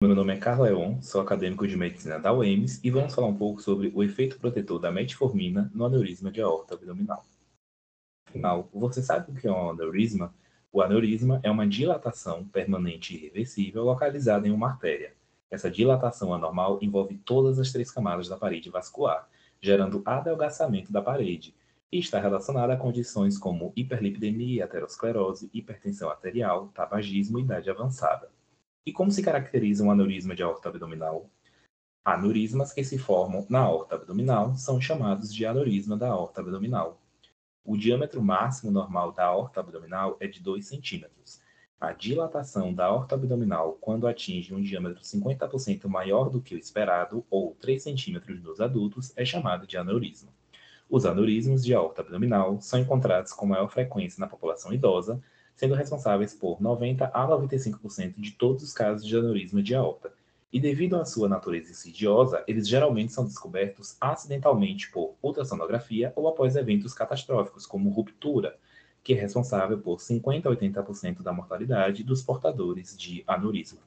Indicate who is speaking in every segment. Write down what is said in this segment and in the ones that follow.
Speaker 1: Meu nome é Carlos Leon, sou acadêmico de medicina da UEMS e vamos falar um pouco sobre o efeito protetor da metformina no aneurisma de aorta abdominal. Afinal, você sabe o que é um aneurisma? O aneurisma é uma dilatação permanente e irreversível localizada em uma artéria. Essa dilatação anormal envolve todas as três camadas da parede vascular, gerando adelgaçamento da parede, e está relacionada a condições como hiperlipidemia, aterosclerose, hipertensão arterial, tabagismo e idade avançada. E como se caracteriza um aneurisma de aorta abdominal? Aneurismas que se formam na aorta abdominal são chamados de aneurisma da aorta abdominal. O diâmetro máximo normal da aorta abdominal é de 2 centímetros. A dilatação da aorta abdominal, quando atinge um diâmetro 50% maior do que o esperado, ou 3 centímetros nos adultos, é chamada de aneurisma. Os aneurismas de aorta abdominal são encontrados com maior frequência na população idosa, sendo responsáveis por 90 a 95% de todos os casos de aneurisma de aorta. E devido à sua natureza insidiosa, eles geralmente são descobertos acidentalmente por ultrassonografia ou após eventos catastróficos, como ruptura, que é responsável por 50 a 80% da mortalidade dos portadores de aneurisma.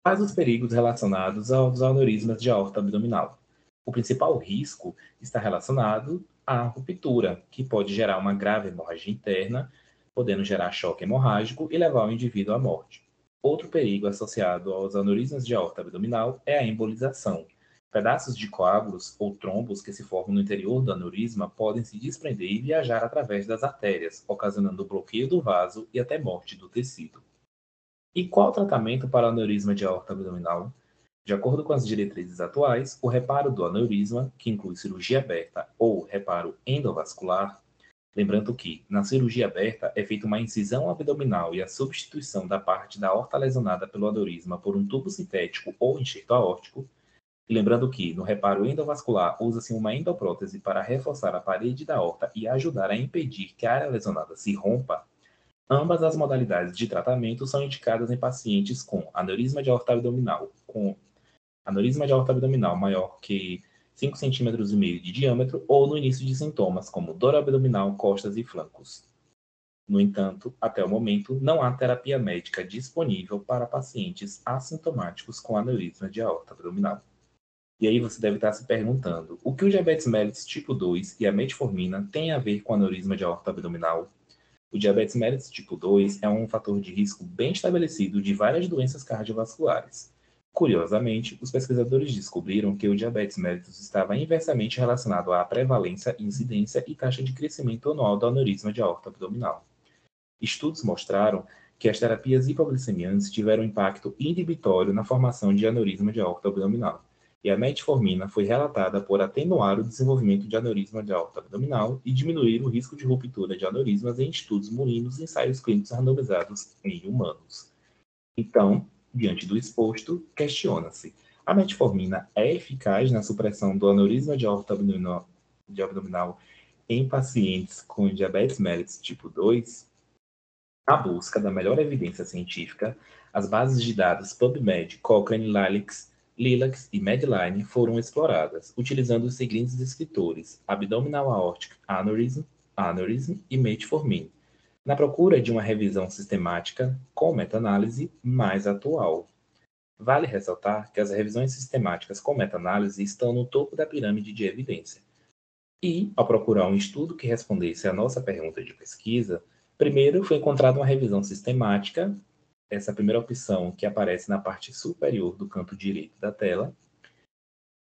Speaker 1: Quais os perigos relacionados aos aneurismas de aorta abdominal? O principal risco está relacionado à ruptura, que pode gerar uma grave hemorragia interna, podendo gerar choque hemorrágico e levar o indivíduo à morte. Outro perigo associado aos aneurismas de aorta abdominal é a embolização. Pedaços de coágulos ou trombos que se formam no interior do aneurisma podem se desprender e viajar através das artérias, ocasionando o bloqueio do vaso e até morte do tecido. E qual o tratamento para aneurisma de aorta abdominal? De acordo com as diretrizes atuais, o reparo do aneurisma, que inclui cirurgia aberta ou reparo endovascular, lembrando que, na cirurgia aberta, é feita uma incisão abdominal e a substituição da parte da aorta lesionada pelo aneurisma por um tubo sintético ou enxerto aórtico, e lembrando que, no reparo endovascular, usa-se uma endoprótese para reforçar a parede da aorta e ajudar a impedir que a área lesionada se rompa. Ambas as modalidades de tratamento são indicadas em pacientes com aneurisma de aorta abdominal, com aneurisma de aorta abdominal maior que 5,5 cm de diâmetro ou no início de sintomas como dor abdominal, costas e flancos. No entanto, até o momento, não há terapia médica disponível para pacientes assintomáticos com aneurisma de aorta abdominal. E aí você deve estar se perguntando, o que o diabetes mellitus tipo 2 e a metformina têm a ver com aneurisma de aorta abdominal? O diabetes mellitus tipo 2 é um fator de risco bem estabelecido de várias doenças cardiovasculares. Curiosamente, os pesquisadores descobriram que o diabetes mellitus estava inversamente relacionado à prevalência, incidência e taxa de crescimento anual do aneurisma de aorta abdominal. Estudos mostraram que as terapias hipoglicemiantes tiveram impacto inibitório na formação de aneurisma de aorta abdominal, e a metformina foi relatada por atenuar o desenvolvimento de aneurisma de aorta abdominal e diminuir o risco de ruptura de aneurismas em estudos murinos e ensaios clínicos randomizados em humanos. Então, diante do exposto, questiona-se: a metformina é eficaz na supressão do aneurisma de abdominal em pacientes com diabetes mellitus tipo 2? Na busca da melhor evidência científica, as bases de dados PubMed, Cochrane, Lilacs e Medline foram exploradas, utilizando os seguintes descritores: Abdominal Aortic Aneurysm e Metformin, na procura de uma revisão sistemática com meta-análise mais atual. Vale ressaltar que as revisões sistemáticas com meta-análise estão no topo da pirâmide de evidência. E, ao procurar um estudo que respondesse à nossa pergunta de pesquisa, primeiro foi encontrada uma revisão sistemática, essa primeira opção que aparece na parte superior do canto direito da tela.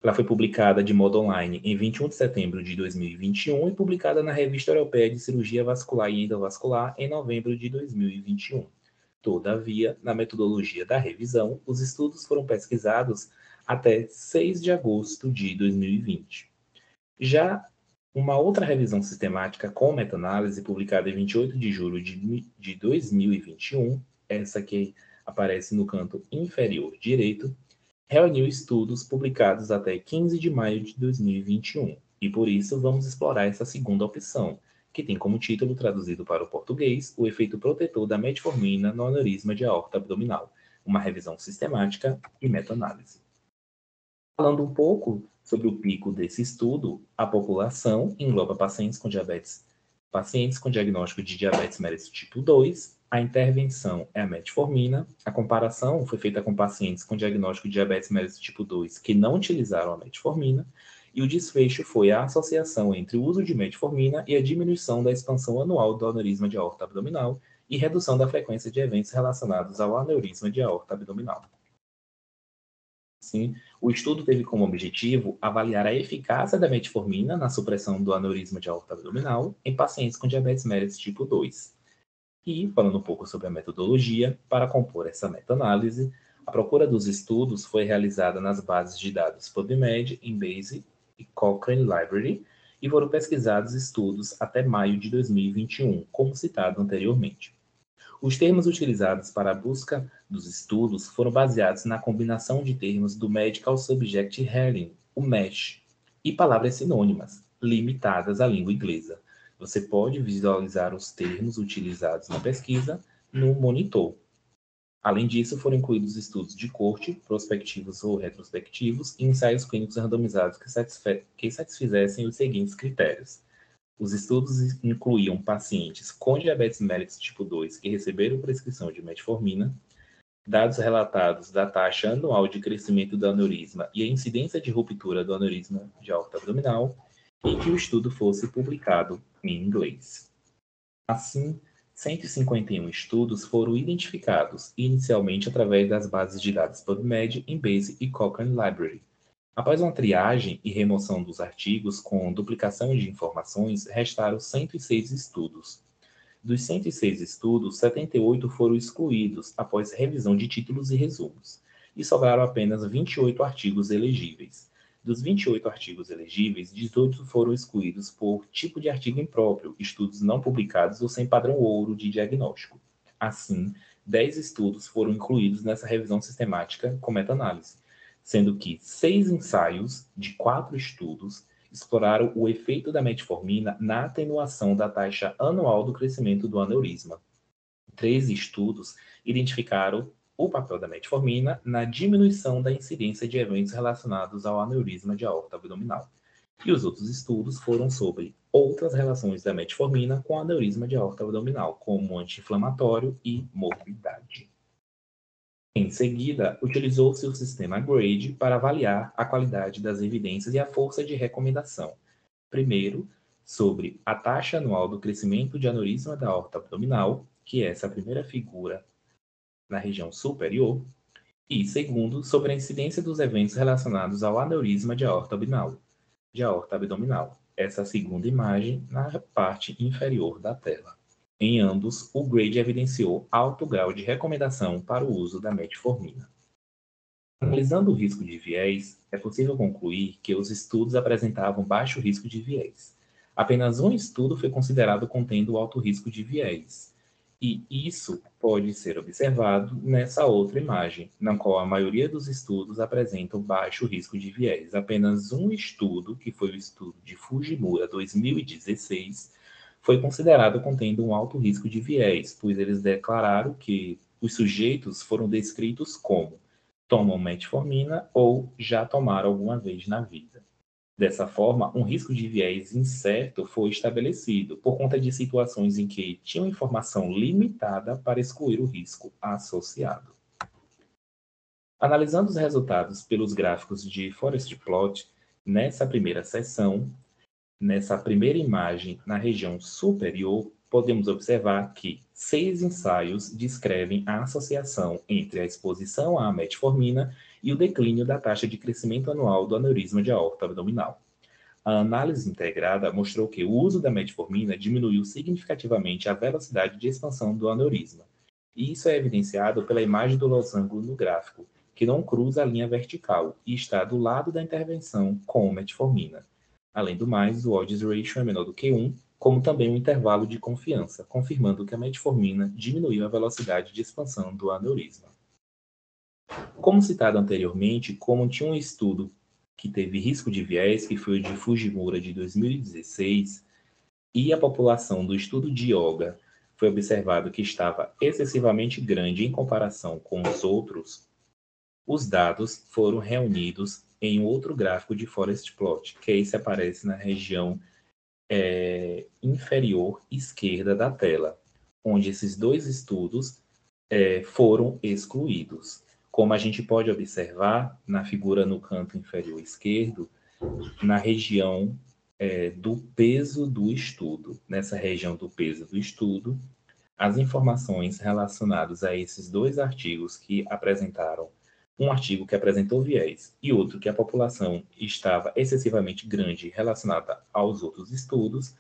Speaker 1: Ela foi publicada de modo online em 21 de setembro de 2021 e publicada na Revista Europeia de Cirurgia Vascular e Endovascular em novembro de 2021. Todavia, na metodologia da revisão, os estudos foram pesquisados até 6 de agosto de 2020. Já uma outra revisão sistemática com meta-análise, publicada em 28 de julho de 2021, essa que aparece no canto inferior direito, reuniu estudos publicados até 15 de maio de 2021, e por isso vamos explorar essa segunda opção, que tem como título traduzido para o português o efeito protetor da metformina no aneurisma de aorta abdominal, uma revisão sistemática e meta-análise. Falando um pouco sobre o pico desse estudo, a população engloba pacientes com diagnóstico de diabetes mellitus tipo 2 A intervenção é a metformina. A comparação foi feita com pacientes com diagnóstico de diabetes mellitus tipo 2 que não utilizaram a metformina. E o desfecho foi a associação entre o uso de metformina e a diminuição da expansão anual do aneurisma de aorta abdominal e redução da frequência de eventos relacionados ao aneurisma de aorta abdominal. Sim, o estudo teve como objetivo avaliar a eficácia da metformina na supressão do aneurisma de aorta abdominal em pacientes com diabetes mellitus tipo 2. E, falando um pouco sobre a metodologia, para compor essa meta-análise, a procura dos estudos foi realizada nas bases de dados PubMed, Embase e Cochrane Library, e foram pesquisados estudos até maio de 2021, como citado anteriormente. Os termos utilizados para a busca dos estudos foram baseados na combinação de termos do Medical Subject Heading, o MSH, e palavras sinônimas, limitadas à língua inglesa. Você pode visualizar os termos utilizados na pesquisa no monitor. Além disso, foram incluídos estudos de corte, prospectivos ou retrospectivos, e ensaios clínicos randomizados que satisfizessem os seguintes critérios. Os estudos incluíam pacientes com diabetes mellitus tipo 2 que receberam prescrição de metformina, dados relatados da taxa anual de crescimento do aneurisma e a incidência de ruptura do aneurisma de aorta abdominal, e que o estudo fosse publicado em inglês. Assim, 151 estudos foram identificados, inicialmente através das bases de dados PubMed, Embase e Cochrane Library. Após uma triagem e remoção dos artigos com duplicação de informações, restaram 106 estudos. Dos 106 estudos, 78 foram excluídos após revisão de títulos e resumos, e sobraram apenas 28 artigos elegíveis. Dos 28 artigos elegíveis, 18 foram excluídos por tipo de artigo impróprio, estudos não publicados ou sem padrão ouro de diagnóstico. Assim, 10 estudos foram incluídos nessa revisão sistemática com meta-análise, sendo que 6 ensaios de 4 estudos exploraram o efeito da metformina na atenuação da taxa anual do crescimento do aneurisma. 3 estudos identificaram o papel da metformina na diminuição da incidência de eventos relacionados ao aneurisma de aorta abdominal. E os outros estudos foram sobre outras relações da metformina com aneurisma de aorta abdominal, como anti-inflamatório e morbidade. Em seguida, utilizou-se o sistema GRADE para avaliar a qualidade das evidências e a força de recomendação. Primeiro, sobre a taxa anual do crescimento de aneurisma da aorta abdominal, que é essa primeira figura na região superior, e segundo, sobre a incidência dos eventos relacionados ao aneurisma de aorta abdominal, essa segunda imagem na parte inferior da tela. Em ambos, o GRADE evidenciou alto grau de recomendação para o uso da metformina. Analisando o risco de viés, é possível concluir que os estudos apresentavam baixo risco de viés. Apenas um estudo foi considerado contendo alto risco de viés, e isso pode ser observado nessa outra imagem, na qual a maioria dos estudos apresentam baixo risco de viés. Apenas um estudo, que foi o estudo de Fujimura 2016, foi considerado contendo um alto risco de viés, pois eles declararam que os sujeitos foram descritos como tomam metformina ou já tomaram alguma vez na vida. Dessa forma, um risco de viés incerto foi estabelecido por conta de situações em que tinham informação limitada para excluir o risco associado. Analisando os resultados pelos gráficos de Forest Plot, nessa primeira seção, nessa primeira imagem na região superior, podemos observar que 6 ensaios descrevem a associação entre a exposição à metformina e o declínio da taxa de crescimento anual do aneurisma de aorta abdominal. A análise integrada mostrou que o uso da metformina diminuiu significativamente a velocidade de expansão do aneurisma. E isso é evidenciado pela imagem do losango no gráfico, que não cruza a linha vertical e está do lado da intervenção com metformina. Além do mais, o odds ratio é menor do que 1, como também o intervalo de confiança, confirmando que a metformina diminuiu a velocidade de expansão do aneurisma. Como citado anteriormente, como tinha um estudo que teve risco de viés, que foi o de Fujimura de 2016, e a população do estudo de yoga foi observado que estava excessivamente grande em comparação com os outros, os dados foram reunidos em outro gráfico de Forest Plot, que esse aparece na região inferior esquerda da tela, onde esses dois estudos foram excluídos. Como a gente pode observar na figura no canto inferior esquerdo, na região do peso do estudo. Nessa região do peso do estudo, as informações relacionadas a esses dois artigos que apresentaram, um artigo que apresentou viés e outro que a população estava excessivamente grande relacionada aos outros estudos,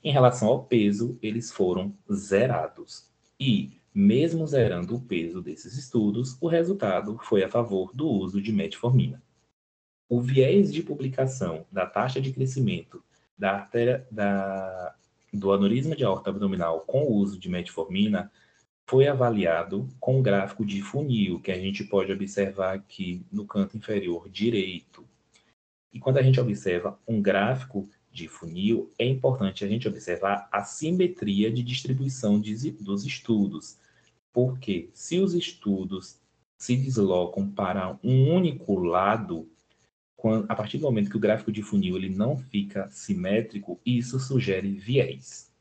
Speaker 1: em relação ao peso, eles foram zerados. E, mesmo zerando o peso desses estudos, o resultado foi a favor do uso de metformina. O viés de publicação da taxa de crescimento do aneurisma de aorta abdominal com o uso de metformina foi avaliado com um gráfico de funil, que a gente pode observar aqui no canto inferior direito. E quando a gente observa um gráfico de funil, é importante a gente observar a simetria de distribuição dos estudos, porque se os estudos se deslocam para um único lado, a partir do momento que o gráfico de funil ele não fica simétrico, isso sugere viés.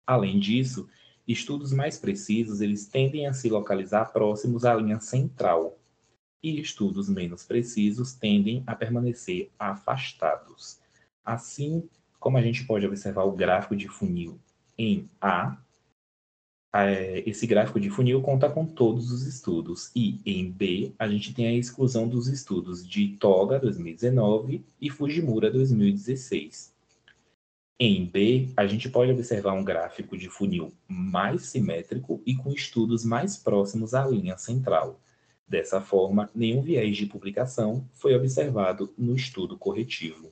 Speaker 1: Além disso, estudos mais precisos eles tendem a se localizar próximos à linha central, e estudos menos precisos tendem a permanecer afastados. Assim como a gente pode observar o gráfico de funil em A, esse gráfico de funil conta com todos os estudos, e em B a gente tem a exclusão dos estudos de Toga 2019 e Fujimura 2016. Em B, a gente pode observar um gráfico de funil mais simétrico e com estudos mais próximos à linha central. Dessa forma, nenhum viés de publicação foi observado no estudo corretivo.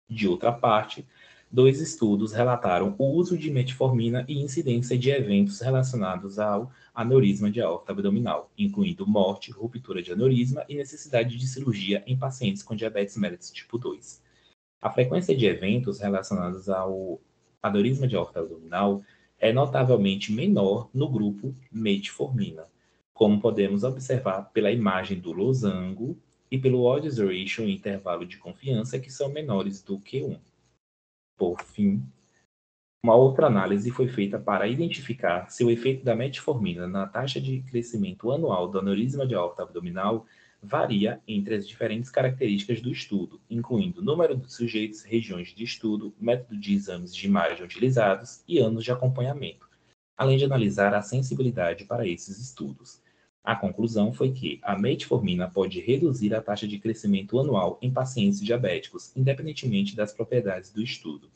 Speaker 1: De outra parte, 2 estudos relataram o uso de metformina e incidência de eventos relacionados ao aneurisma de aorta abdominal, incluindo morte, ruptura de aneurisma e necessidade de cirurgia em pacientes com diabetes mellitus tipo 2. A frequência de eventos relacionados ao aneurisma de aorta abdominal é notavelmente menor no grupo metformina, como podemos observar pela imagem do losango e pelo odds ratio em intervalo de confiança, que são menores do que 1. Por fim, uma outra análise foi feita para identificar se o efeito da metformina na taxa de crescimento anual do aneurisma de aorta abdominal varia entre as diferentes características do estudo, incluindo número de sujeitos, regiões de estudo, método de exames de imagem utilizados e anos de acompanhamento, além de analisar a sensibilidade para esses estudos. A conclusão foi que a metformina pode reduzir a taxa de crescimento anual em pacientes diabéticos, independentemente das propriedades do estudo.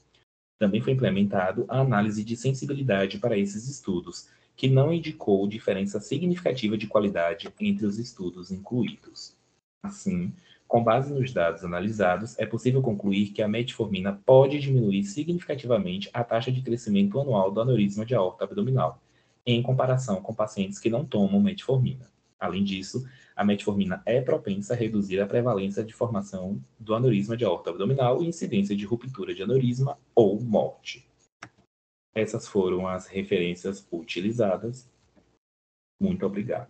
Speaker 1: Também foi implementado a análise de sensibilidade para esses estudos, que não indicou diferença significativa de qualidade entre os estudos incluídos. Assim, com base nos dados analisados, é possível concluir que a metformina pode diminuir significativamente a taxa de crescimento anual do aneurisma de aorta abdominal, em comparação com pacientes que não tomam metformina. Além disso, a metformina é propensa a reduzir a prevalência de formação do aneurisma de aorta abdominal e incidência de ruptura de aneurisma ou morte. Essas foram as referências utilizadas. Muito obrigado.